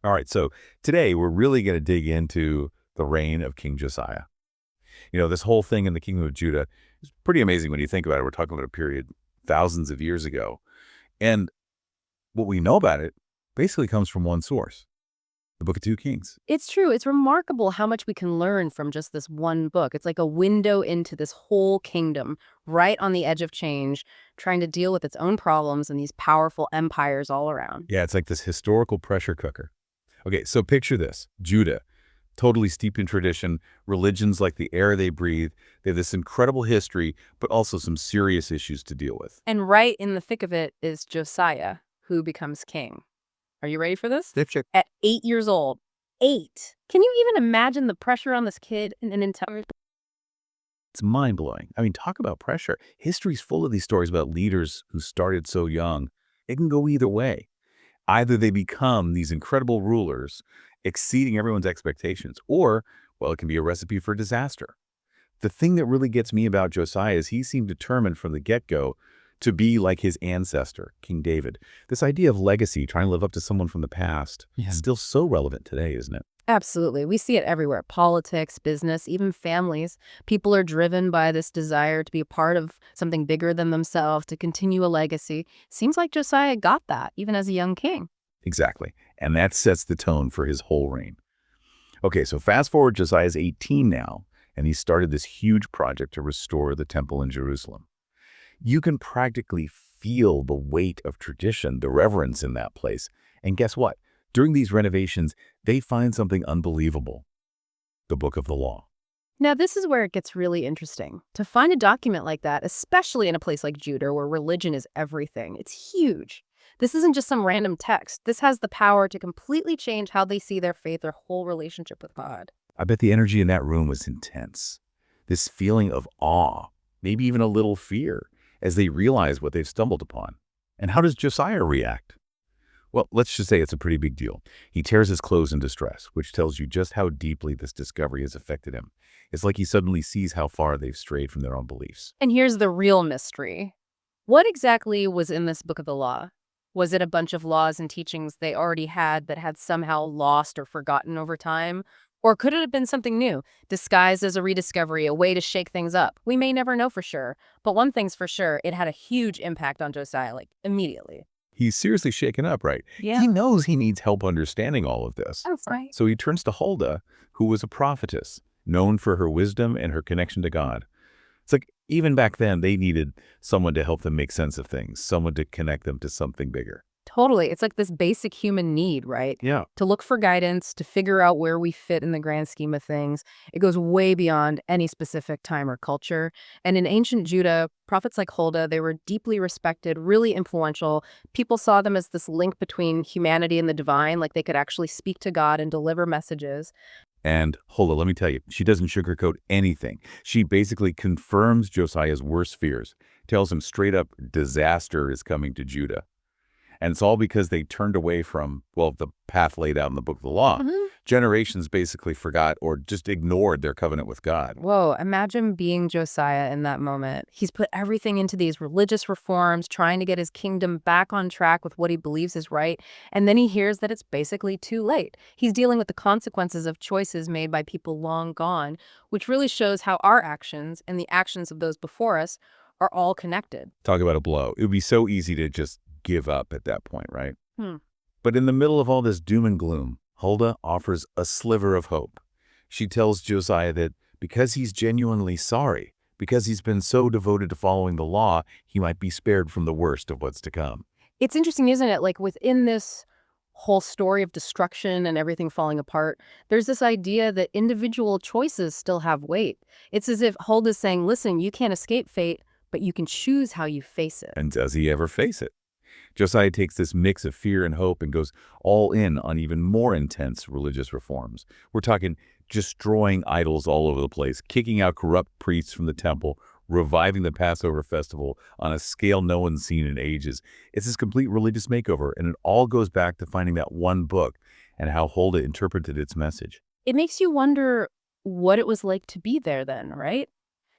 All right, so today we're really going to dig into the reign of King Josiah. This whole thing in the kingdom of Judah is pretty amazing when you think about it. We're talking about a period thousands of years ago. And what we know about it basically comes from one source, the book of 2 Kings. It's true. It's remarkable how much we can learn from just this one book. It's like a window into this whole kingdom, right on the edge of change, trying to deal with its own problems and these powerful empires all around. Yeah, it's like this historical pressure cooker. Okay, so picture this. Judah, totally steeped in tradition, religions like the air they breathe. They have this incredible history, but also some serious issues to deal with. And right in the thick of it is Josiah, who becomes king. Are you ready for this? Scripture. At 8 years old. 8. Can you even imagine the pressure on this kid in an entire... It's mind-blowing. I mean, talk about pressure. History's full of these stories about leaders who started so young. It can go either way. Either they become these incredible rulers, exceeding everyone's expectations, or, well, it can be a recipe for disaster. The thing that really gets me about Josiah is he seemed determined from the get-go to be like his ancestor, King David. This idea of legacy, trying to live up to someone from the past, is still so relevant today, isn't it? Absolutely. We see it everywhere. Politics, business, even families. People are driven by this desire to be a part of something bigger than themselves, to continue a legacy. Seems like Josiah got that, even as a young king. Exactly. And that sets the tone for his whole reign. Okay, so fast forward, Josiah's 18 now, and he started this huge project to restore the temple in Jerusalem. You can practically feel the weight of tradition, the reverence in that place. And guess what? During these renovations, they find something unbelievable, the Book of the Law. Now, this is where it gets really interesting. To find a document like that, especially in a place like Judah, where religion is everything, it's huge. This isn't just some random text. This has the power to completely change how they see their faith, their whole relationship with God. I bet the energy in that room was intense. This feeling of awe, maybe even a little fear, as they realize what they've stumbled upon. And how does Josiah react? Well, let's just say it's a pretty big deal. He tears his clothes in distress, which tells you just how deeply this discovery has affected him. It's like he suddenly sees how far they've strayed from their own beliefs. And here's the real mystery. What exactly was in this book of the law? Was it a bunch of laws and teachings they already had but had somehow lost or forgotten over time? Or could it have been something new, disguised as a rediscovery, a way to shake things up? We may never know for sure, but one thing's for sure, it had a huge impact on Josiah, like immediately. He's seriously shaken up, right? Yeah. He knows he needs help understanding all of this. That's right. So he turns to Huldah, who was a prophetess, known for her wisdom and her connection to God. It's like even back then, they needed someone to help them make sense of things, someone to connect them to something bigger. Totally. It's like this basic human need, right? Yeah. To look for guidance, to figure out where we fit in the grand scheme of things. It goes way beyond any specific time or culture. And in ancient Judah, prophets like Huldah, they were deeply respected, really influential. People saw them as this link between humanity and the divine, like they could actually speak to God and deliver messages. And Huldah, let me tell you, she doesn't sugarcoat anything. She basically confirms Josiah's worst fears, tells him straight up disaster is coming to Judah. And it's all because they turned away from, well, the path laid out in the book of the law. Generations basically forgot or just ignored their covenant with God. Whoa, imagine being Josiah in that moment. He's put everything into these religious reforms, trying to get his kingdom back on track with what he believes is right. And then he hears that it's basically too late. He's dealing with the consequences of choices made by people long gone, which really shows how our actions and the actions of those before us are all connected. Talk about a blow. It would be so easy to just give up at that point, right? Hmm. But in the middle of all this doom and gloom, Huldah offers a sliver of hope. She tells Josiah that because he's genuinely sorry, because he's been so devoted to following the law, he might be spared from the worst of what's to come. It's interesting, isn't it? Like within this whole story of destruction and everything falling apart, there's this idea that individual choices still have weight. It's as if Huldah's saying, listen, you can't escape fate, but you can choose how you face it. And does he ever face it? Josiah takes this mix of fear and hope and goes all in on even more intense religious reforms. We're talking destroying idols all over the place, kicking out corrupt priests from the temple, reviving the Passover festival on a scale no one's seen in ages. It's this complete religious makeover, and it all goes back to finding that one book and how Huldah interpreted its message. It makes you wonder what it was like to be there then, right?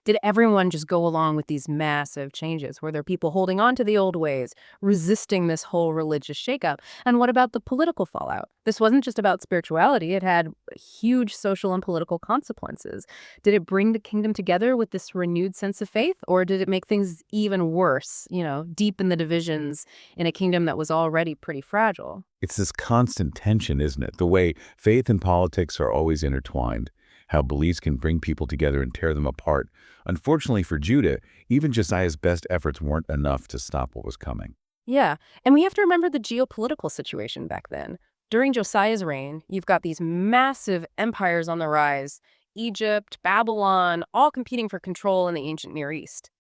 Did everyone just go along with these massive changes? Were there people holding on to the old ways, resisting this whole religious shakeup? And what about the political fallout? This wasn't just about spirituality, it had huge social and political consequences. Did it bring the kingdom together with this renewed sense of faith, or did it make things even worse, deepen the divisions in a kingdom that was already pretty fragile? It's this constant tension, isn't it? The way faith and politics are always intertwined, how beliefs can bring people together and tear them apart. Unfortunately for Judah, even Josiah's best efforts weren't enough to stop what was coming. Yeah, and we have to remember the geopolitical situation back then. During Josiah's reign, you've got these massive empires on the rise: Egypt, Babylon, all competing for control in the ancient Near East.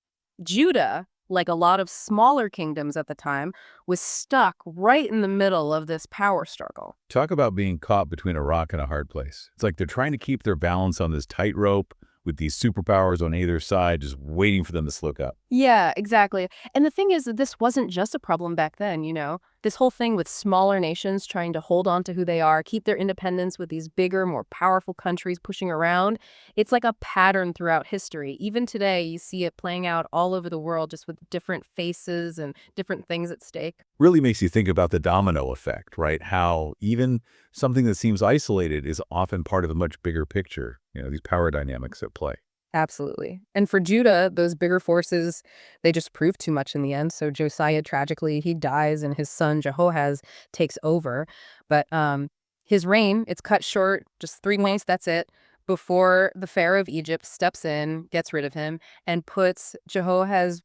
Judah, like a lot of smaller kingdoms at the time, was stuck right in the middle of this power struggle. Talk about being caught between a rock and a hard place. It's like they're trying to keep their balance on this tightrope with these superpowers on either side, just waiting for them to slip up. Yeah, exactly. And the thing is that this wasn't just a problem back then. This whole thing with smaller nations trying to hold on to who they are, keep their independence with these bigger, more powerful countries pushing around. It's like a pattern throughout history. Even today, you see it playing out all over the world, just with different faces and different things at stake. Really makes you think about the domino effect, right? How even something that seems isolated is often part of a much bigger picture, these power dynamics at play. Absolutely. And for Judah, those bigger forces, they just proved too much in the end. So Josiah, tragically, he dies and his son Jehoahaz takes over. But his reign, it's cut short, just 3 months, that's it, before the Pharaoh of Egypt steps in, gets rid of him, and puts Jehoahaz's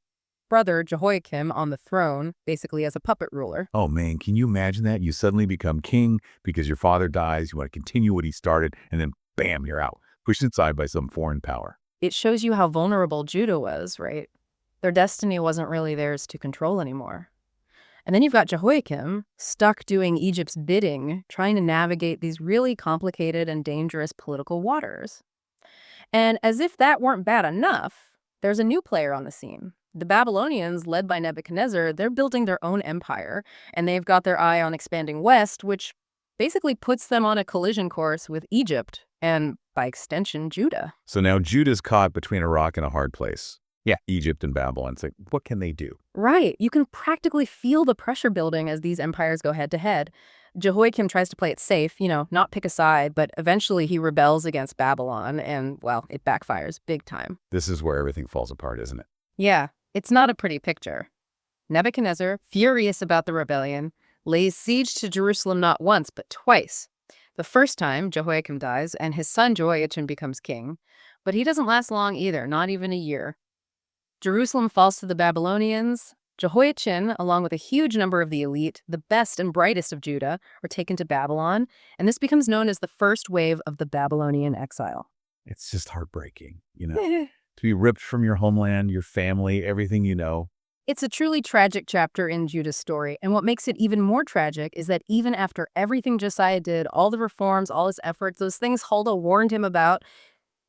brother Jehoiakim on the throne, basically as a puppet ruler. Oh man, can you imagine that? You suddenly become king because your father dies, you want to continue what he started, and then bam, you're out, pushed aside by some foreign power. It shows you how vulnerable Judah was, right? Their destiny wasn't really theirs to control anymore. And then you've got Jehoiakim stuck doing Egypt's bidding, trying to navigate these really complicated and dangerous political waters. And as if that weren't bad enough, there's a new player on the scene. The Babylonians, led by Nebuchadnezzar, they're building their own empire, and they've got their eye on expanding west, which basically puts them on a collision course with Egypt and, by extension, Judah. So now Judah's caught between a rock and a hard place. Yeah, Egypt and Babylon. It's like, what can they do? Right. You can practically feel the pressure building as these empires go head to head. Jehoiakim tries to play it safe, not pick a side, but eventually he rebels against Babylon and, well, it backfires big time. This is where everything falls apart, isn't it? Yeah, it's not a pretty picture. Nebuchadnezzar, furious about the rebellion, lays siege to Jerusalem not once, but twice. The first time, Jehoiakim dies, and his son Jehoiachin becomes king. But he doesn't last long either, not even a year. Jerusalem falls to the Babylonians. Jehoiachin, along with a huge number of the elite, the best and brightest of Judah, are taken to Babylon, and this becomes known as the first wave of the Babylonian exile. It's just heartbreaking, to be ripped from your homeland, your family, everything you know. It's a truly tragic chapter in Judah's story, and what makes it even more tragic is that even after everything Josiah did, all the reforms, all his efforts, those things Huldah warned him about,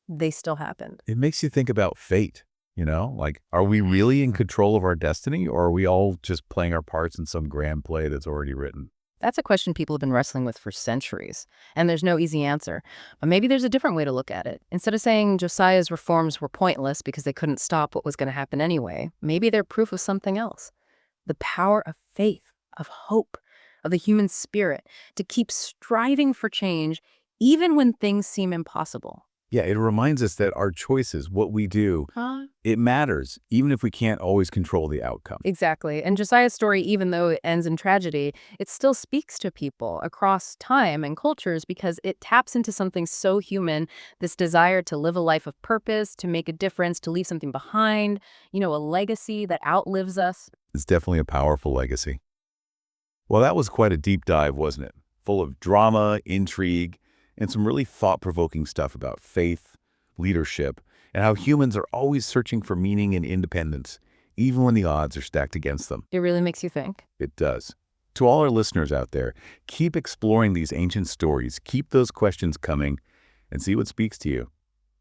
they still happened. It makes you think about fate, like, are we really in control of our destiny, or are we all just playing our parts in some grand play that's already written? That's a question people have been wrestling with for centuries, and there's no easy answer. But maybe there's a different way to look at it. Instead of saying Josiah's reforms were pointless because they couldn't stop what was going to happen anyway, maybe they're proof of something else. The power of faith, of hope, of the human spirit, to keep striving for change even when things seem impossible. Yeah, it reminds us that our choices, what we do, it matters, even if we can't always control the outcome. Exactly. And Josiah's story, even though it ends in tragedy, it still speaks to people across time and cultures because it taps into something so human, this desire to live a life of purpose, to make a difference, to leave something behind, a legacy that outlives us. It's definitely a powerful legacy. Well, that was quite a deep dive, wasn't it? Full of drama, intrigue, and some really thought-provoking stuff about faith, leadership, and how humans are always searching for meaning and independence, even when the odds are stacked against them. It really makes you think. It does. To all our listeners out there, keep exploring these ancient stories, keep those questions coming, and see what speaks to you.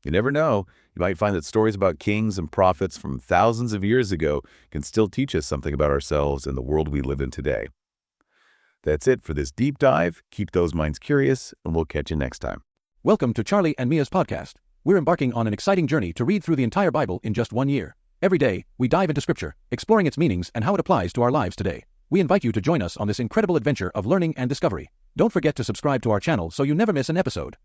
You never know, you might find that stories about kings and prophets from thousands of years ago can still teach us something about ourselves and the world we live in today. That's it for this deep dive. Keep those minds curious, and we'll catch you next time. Welcome to Charlie and Mia's podcast. We're embarking on an exciting journey to read through the entire Bible in just 1 year. Every day, we dive into Scripture, exploring its meanings and how it applies to our lives today. We invite you to join us on this incredible adventure of learning and discovery. Don't forget to subscribe to our channel so you never miss an episode.